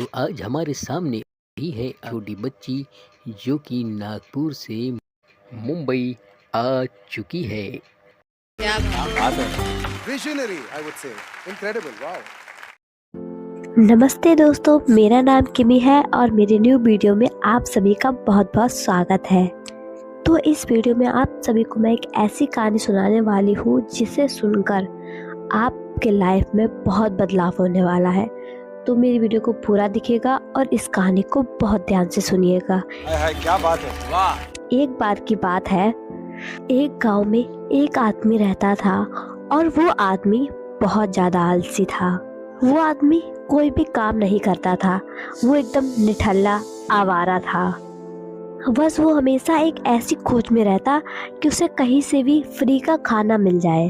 तो आज हमारे सामने भी है छोटी बच्ची जो कि नागपुर से मुंबई आ चुकी है। क्या बात है। Visionary, I would say. Incredible, wow. नमस्ते दोस्तों, मेरा नाम किमी है और मेरे न्यू वीडियो में आप सभी का बहुत बहुत स्वागत है। तो इस वीडियो में आप सभी को मैं एक ऐसी कहानी सुनाने वाली हूँ जिसे सुनकर आपके लाइफ में बहुत बदलाव होने वाला है। तो मेरी वीडियो को पूरा दिखिएगा और इस कहानी को बहुत ध्यान से सुनिएगा। क्या बात है, वाह। एक बार की बात है, एक गांव में एक आदमी रहता था और वो आदमी बहुत ज़्यादा आलसी था। वो आदमी कोई भी काम नहीं करता था, वो एकदम निठल्ला आवारा था। बस वो हमेशा एक ऐसी खोज में रहता कि उसे कहीं से भी फ्री का खाना मिल जाए।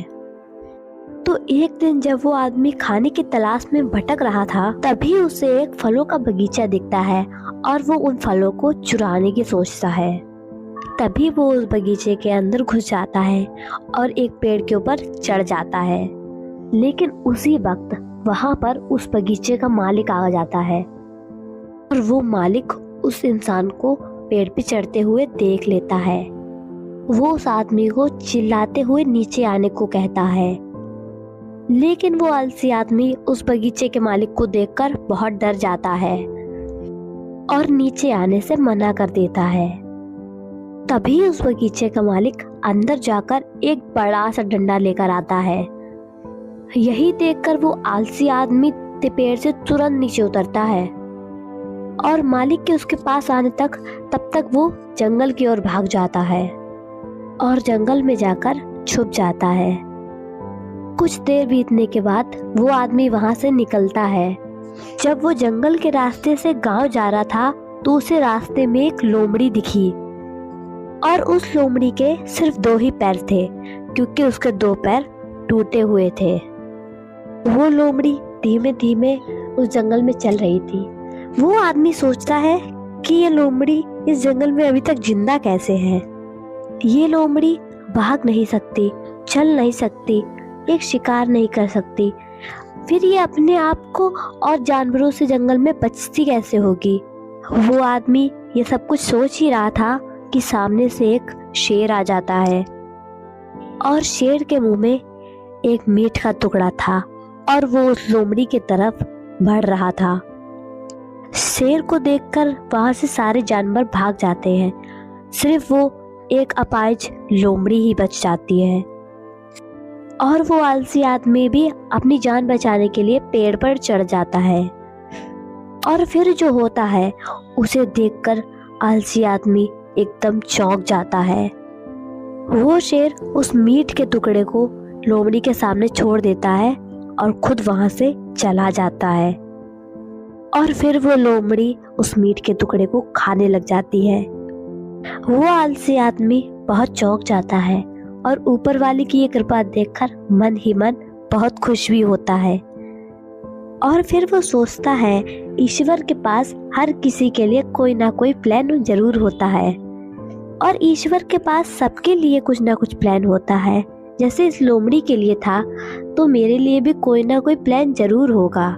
तो एक दिन जब वो आदमी खाने की तलाश में भटक रहा था, तभी उसे एक फलों का बगीचा दिखता है और वो उन फलों को चुराने की सोचता है। तभी वो उस बगीचे के अंदर घुस जाता है और एक पेड़ के ऊपर चढ़ जाता है। लेकिन उसी वक्त वहाँ पर उस बगीचे का मालिक आ जाता है और वो मालिक उस इंसान को पेड़ पे चढ़ते हुए देख लेता है। वो उस आदमी को चिल्लाते हुए नीचे आने को कहता है, लेकिन वो आलसी आदमी उस बगीचे के मालिक को देखकर बहुत डर जाता है और नीचे आने से मना कर देता है। तभी उस बगीचे का मालिक अंदर जाकर एक बड़ा सा डंडा लेकर आता है। यही देखकर वो आलसी आदमी पेड़ से तुरंत नीचे उतरता है और मालिक के उसके पास आने तब तक वो जंगल की ओर भाग जाता है और जंगल में जाकर छुप जाता है। कुछ देर बीतने के बाद वो आदमी वहां से निकलता है। जब वो जंगल के रास्ते से गांव जा रहा था तो उसे रास्ते में एक लोमड़ी दिखी और उस लोमड़ी के सिर्फ 2 ही पैर थे, क्योंकि उसके 2 पैर टूटे हुए थे। वो लोमड़ी धीमे धीमे उस जंगल में चल रही थी। वो आदमी सोचता है कि ये लोमड़ी इस जंगल में अभी तक जिंदा कैसे है। ये लोमड़ी भाग नहीं सकती, चल नहीं सकती, एक शिकार नहीं कर सकती, फिर ये अपने आप को और जानवरों से जंगल में बचती कैसे होगी। वो आदमी ये सब कुछ सोच ही रहा था कि सामने से एक शेर आ जाता है और शेर के मुंह में एक मीट का टुकड़ा था और वो उस लोमड़ी की तरफ बढ़ रहा था। शेर को देखकर वहां से सारे जानवर भाग जाते हैं, सिर्फ वो एक अपाहिज लोमड़ी ही बच जाती है और वो आलसी आदमी भी अपनी जान बचाने के लिए पेड़ पर चढ़ जाता है। और फिर जो होता है उसे देखकर आलसी आदमी एकदम चौंक जाता है। वो शेर उस मीट के टुकड़े को लोमड़ी के सामने छोड़ देता है और खुद वहां से चला जाता है और फिर वो लोमड़ी उस मीट के टुकड़े को खाने लग जाती है। वो आलसी आदमी बहुत चौंक जाता है और ऊपर वाले की ये कृपा देखकर मन ही मन बहुत खुश भी होता है। और फिर वो सोचता है ईश्वर के पास हर किसी के लिए कोई ना कोई प्लान जरूर होता है और ईश्वर के पास सबके लिए कुछ ना कुछ प्लान होता है। जैसे इस लोमड़ी के लिए था तो मेरे लिए भी कोई ना कोई प्लान जरूर होगा।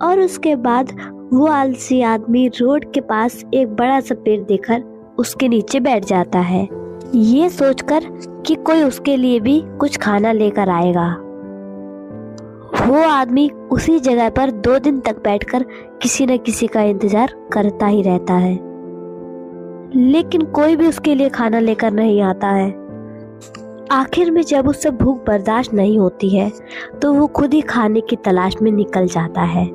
और उसके बाद वो आलसी आदमी रोड के पास एक बड़ा सा पेड़ देखकर उसके नीचे बैठ जाता है, ये सोचकर कि कोई उसके लिए भी कुछ खाना लेकर आएगा। वो आदमी उसी जगह पर 2 दिन तक बैठकर किसी न किसी का इंतजार करता ही रहता है, लेकिन कोई भी उसके लिए खाना लेकर नहीं आता है। आखिर में जब उससे भूख बर्दाश्त नहीं होती है तो वो खुद ही खाने की तलाश में निकल जाता है।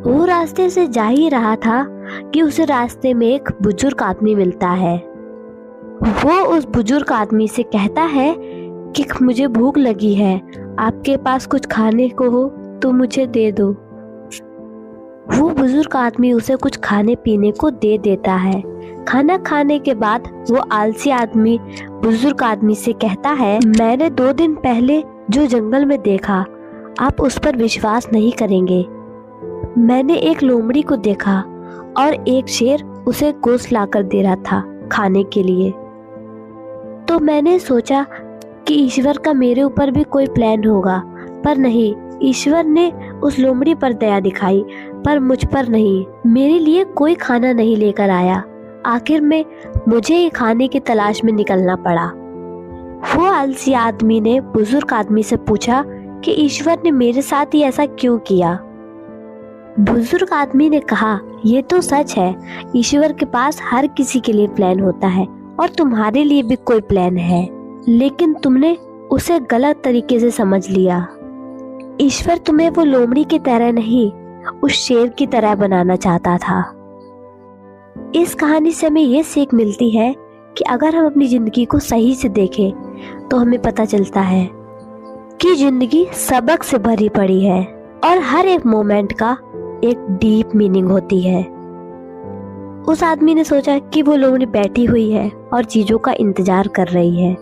वो रास्ते से जा ही रहा था कि उसे रास्ते में एक बुजुर्ग आदमी मिलता है। वो उस बुजुर्ग आदमी से कहता है कि मुझे भूख लगी है, आपके पास कुछ खाने को हो तो मुझे दे दो। वो बुजुर्ग आदमी उसे कुछ खाने पीने को दे देता है। खाना खाने के बाद वो आलसी आदमी बुजुर्ग आदमी से कहता है, मैंने 2 दिन पहले जो जंगल में देखा आप उस पर विश्वास नहीं करेंगे। मैंने एक लोमड़ी को देखा और एक शेर उसे गोश्त लाकर दे रहा था खाने के लिए। तो मैंने सोचा कि ईश्वर का मेरे ऊपर भी कोई प्लान होगा, पर नहीं, ईश्वर ने उस लोमड़ी पर दया दिखाई पर मुझ पर नहीं। मेरे लिए कोई खाना नहीं लेकर आया। आखिर में मुझे ही खाने की तलाश में निकलना पड़ा। वो आलसी आदमी ने बुजुर्ग आदमी से पूछा कि ईश्वर ने मेरे साथ ही ऐसा क्यों किया। बुजुर्ग आदमी ने कहा, ये तो सच है, ईश्वर के पास हर किसी के लिए प्लान होता है और तुम्हारे लिए भी कोई प्लान है, लेकिन तुमने उसे गलत तरीके से समझ लिया। ईश्वर तुम्हें वो लोमड़ी की तरह नहीं, उस शेर की तरह बनाना चाहता था। इस कहानी से हमें ये सीख मिलती है कि अगर हम अपनी जिंदगी को सही से देखें तो हमें पता चलता है कि जिंदगी सबक से भरी पड़ी है और हर एक मोमेंट का एक डीप मीनिंग होती है। उस आदमी ने सोचा कि वो लोमड़ी बैठी हुई है और चीजों का इंतजार कर रही है,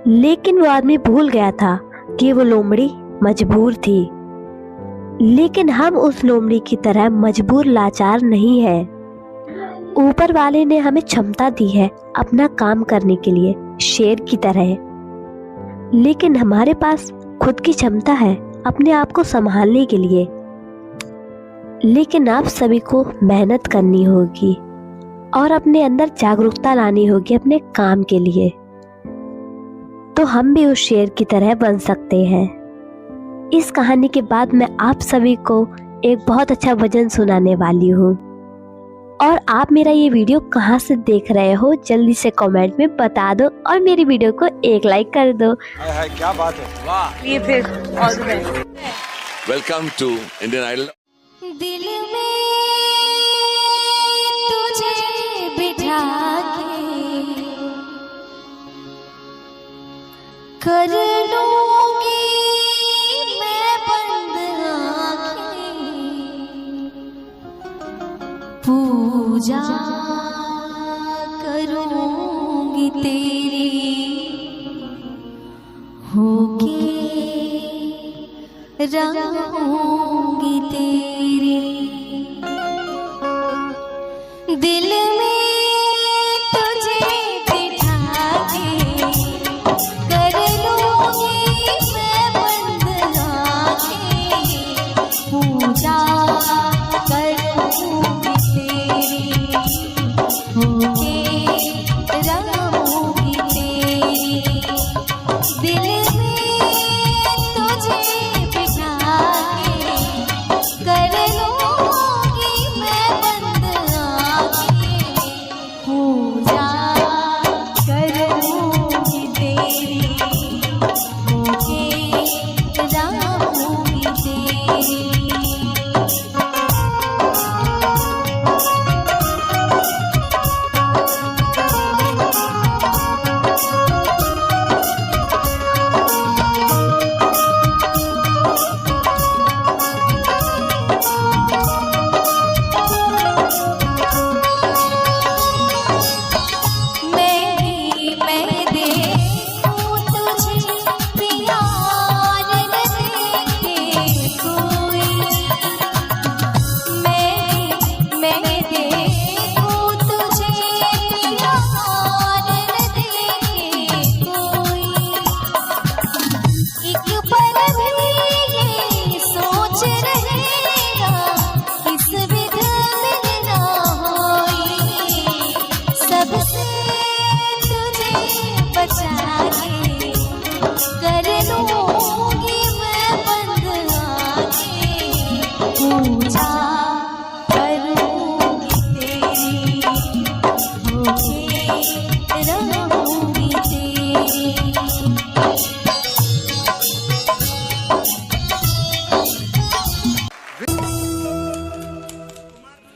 लेकिन वो आदमी भूल गया था कि वो लोमड़ी मजबूर थी। लेकिन हम उस लोमड़ी की तरह मजबूर लाचार नहीं है। ऊपर वाले ने हमें क्षमता दी है अपना काम करने के लिए, शेर की तरह, लेकिन हमारे पास खुद की क्षमता है अपने आप को संभालने के लिए। लेकिन आप सभी को मेहनत करनी होगी और अपने अंदर जागरूकता लानी होगी अपने काम के लिए, तो हम भी उस शेर की तरह बन सकते हैं। इस कहानी के बाद मैं आप सभी को एक बहुत अच्छा भजन सुनाने वाली हूँ, और आप मेरा ये वीडियो कहाँ से देख रहे हो जल्दी से कमेंट में बता दो और मेरी वीडियो को एक लाइक कर दो। हाय हाय क्या बात है, वाह। ये फिर all the best. Welcome to Indian Idol. दिल में तुझे बिठा के कर लूंगी मैं बंद आँखें, पूजा करूंगी तेरी होके रहूंगी तेरी। दिल में तुझे बिठा के कर लूंगी मैं बंद आँखें, पूजा करूंगी तेरी होके रहूंगी तेरी। दिल में तुझे बिठा के कर लूंगी मैं बंद आँखें, पूजा करूंगी तेरी होके रहूंगी तेरी।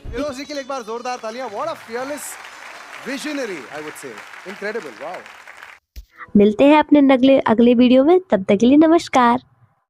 फिरोज जी के लिए एक बार जोरदार तालियां। What a fearless visionary, I would say. Incredible, wow. मिलते हैं अपने अगले वीडियो में, तब तक के लिए नमस्कार।